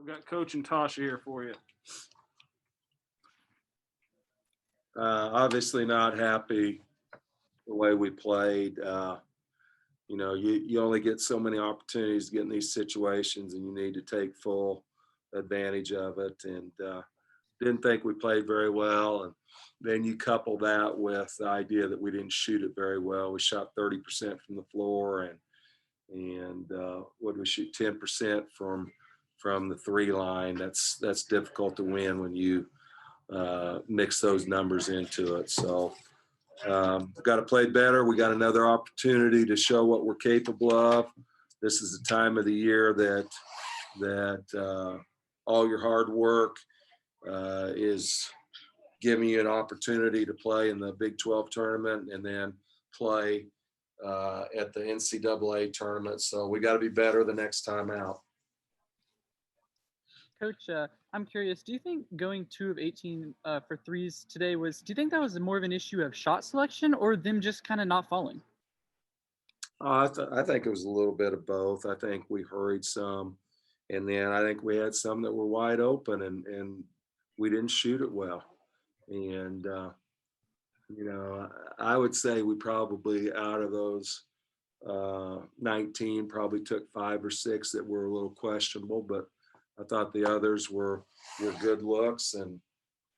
I've got Coach and Tasha here for you. Obviously not happy the way we played. You only get so many opportunities to get in these situations, and you need to take full advantage of it. And didn't think we played very well. And then you couple that with the idea that we didn't shoot it very well. We shot 30% from the floor, and what did we shoot? 10% from the three line. That's difficult to win when you mix those numbers into it. So we've got to play better. We got another opportunity to show what we're capable of. This is the time of the year that all your hard work is giving you an opportunity to play in the Big 12 tournament and then play at the NCAA tournament. So we got to be better the next time out. Coach, I'm curious, do you think going 2 of 18 for threes today do you think that was more of an issue of shot selection or them just kind of not falling? I think it was a little bit of both. I think we hurried some, and then I think we had some that were wide open and we didn't shoot it well. And, I would say we probably out of those 19 probably took 5 or 6 that were a little questionable, but I thought the others were good looks, and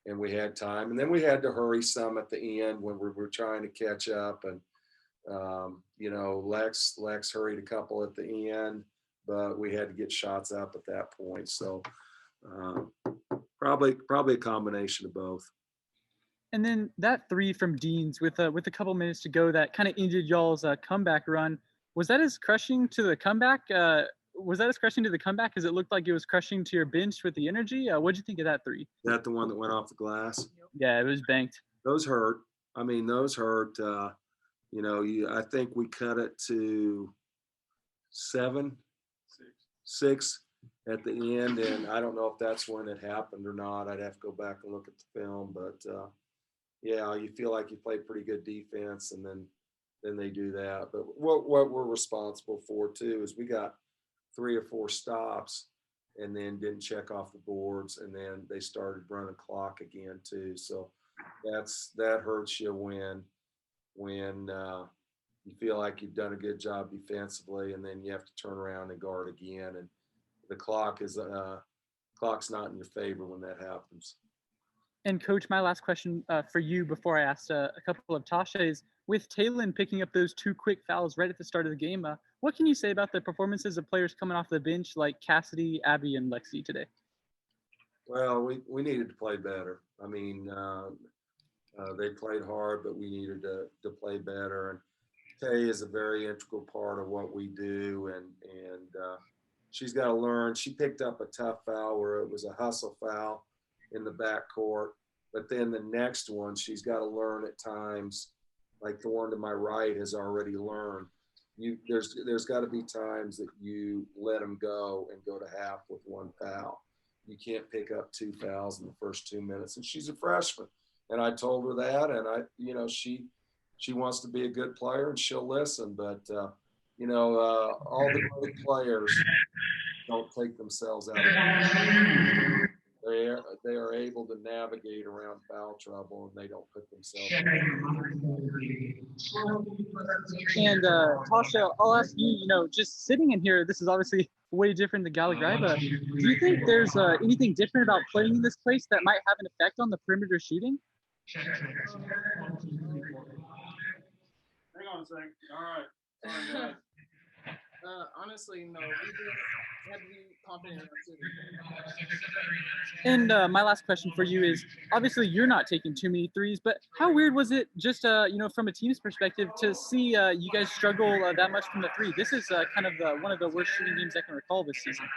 we had time. And then we had to hurry some at the end when we were trying to catch up. And, Lex hurried a couple at the end, but we had to get shots up at that point. So probably a combination of both. And then that 3 from Deans with a couple minutes to go that kind of ended y'all's comeback run. Was that as crushing to the comeback? Because it looked like it was crushing to your bench with the energy? What'd you think of that 3? Is that the one that went off the glass? Yeah, it was banked. Those hurt. I mean, those hurt. I think we cut it to 6 at the end, and I don't know if that's when it happened or not. I'd have to go back and look at the film, but you feel like you played pretty good defense, and then they do that. But what we're responsible for too is we got 3 or 4 stops and then didn't check off the boards, and then they started running clock again too. So that hurts you when you feel like you've done a good job defensively, and then you have to turn around and guard again, and the clock's not in your favor when that happens. And Coach, my last question for you before I asked a couple of Tasha is, with Talon picking up those 2 quick fouls right at the start of the game, what can you say about the performances of players coming off the bench like Cassidy, Abby, and Lexi today? Well, we needed to play better. I mean, they played hard, but we needed to play better. And Tay is a very integral part of what we do, and she's got to learn. She picked up a tough foul where it was a hustle foul in the backcourt, but then the next one she's got to learn at times, like the one to my right has already learned. There's got to be times that you let them go and go to half with 1 foul. You can't pick up 2 fouls in the first 2 minutes, and she's a freshman. And I told her that, and she wants to be a good player and she'll listen, but all the great players don't take themselves out of it. They are able to navigate around foul trouble, and they don't put themselves out. And Tasha, I'll ask you, just sitting in here, this is obviously way different than Gallagher, but do you think there's anything different about playing in this place that might have an effect on the perimeter shooting? Hang on a second. All right. Sorry, guys. Honestly, no. We just have to be confident in our And team. my last question for you is, obviously you're not taking too many threes, but how weird was it just, from a team's perspective to see you guys struggle that much from the 3? This is kind of one of the worst shooting games I can recall this season. It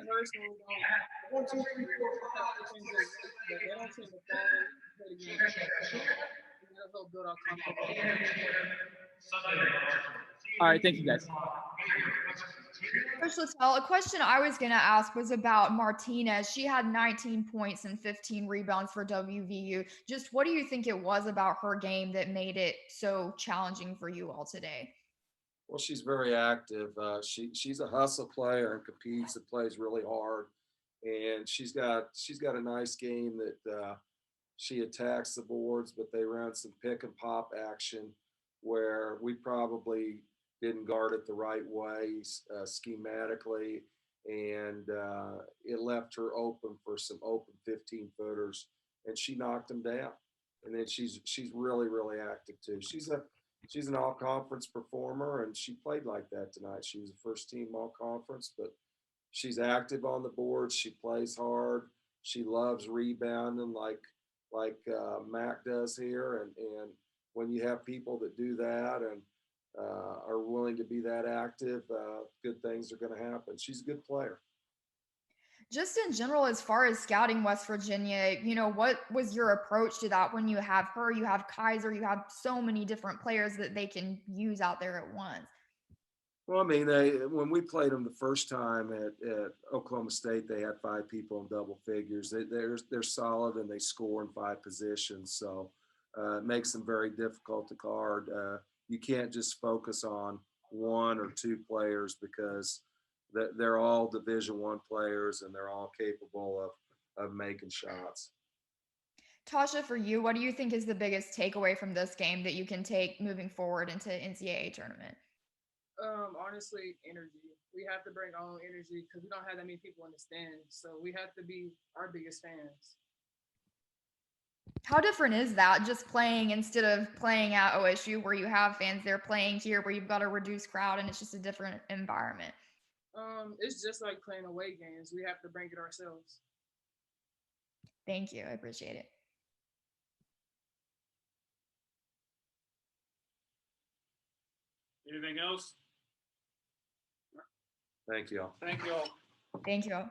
hurts when we don't 1, 2, 3, 4, 5 things but they don't seem to fall play the game. That'll help build our confidence. All right, thank you guys. Coach Littell, a question I was going to ask was about Martinez. She had 19 points and 15 rebounds for WVU. Just what do you think it was about her game that made it so challenging for you all today? Well, she's very active. She's a hustle player and competes and plays really hard. And she's got a nice game that she attacks the boards, but they run some pick and pop action where we probably didn't guard it the right way schematically, and it left her open for some open 15-footers, and she knocked them down. And then she's really active too. She's an all conference performer, and she played like that tonight. She was a first team all conference, but she's active on the board. She plays hard. She loves rebounding like Mack does here. And when you have people that do that and are willing to be that active, good things are going to happen. She's a good player. Just in general, as far as scouting West Virginia, what was your approach to that when you have her, you have Kaiser, you have so many different players that they can use out there at once? Well, I mean, when we played them the first time at Oklahoma State, they had 5 people in double figures. They're solid and they score in 5 positions, so it makes them very difficult to guard. You can't just focus on 1 or 2 players because they're all Division I players and they're all capable of making shots. Tasha, for you, what do you think is the biggest takeaway from this game that you can take moving forward into NCAA tournament? Honestly, energy. We have to bring our own energy because we don't have that many people in the stands. So we have to be our biggest fans. How different is that, just playing instead of playing at OSU where you have fans there, playing here where you've got a reduced crowd and it's just a different environment? It's just like playing away games. We have to bring it ourselves. Thank you. I appreciate it. Anything else? Thank you all. Thank you all. Thank you.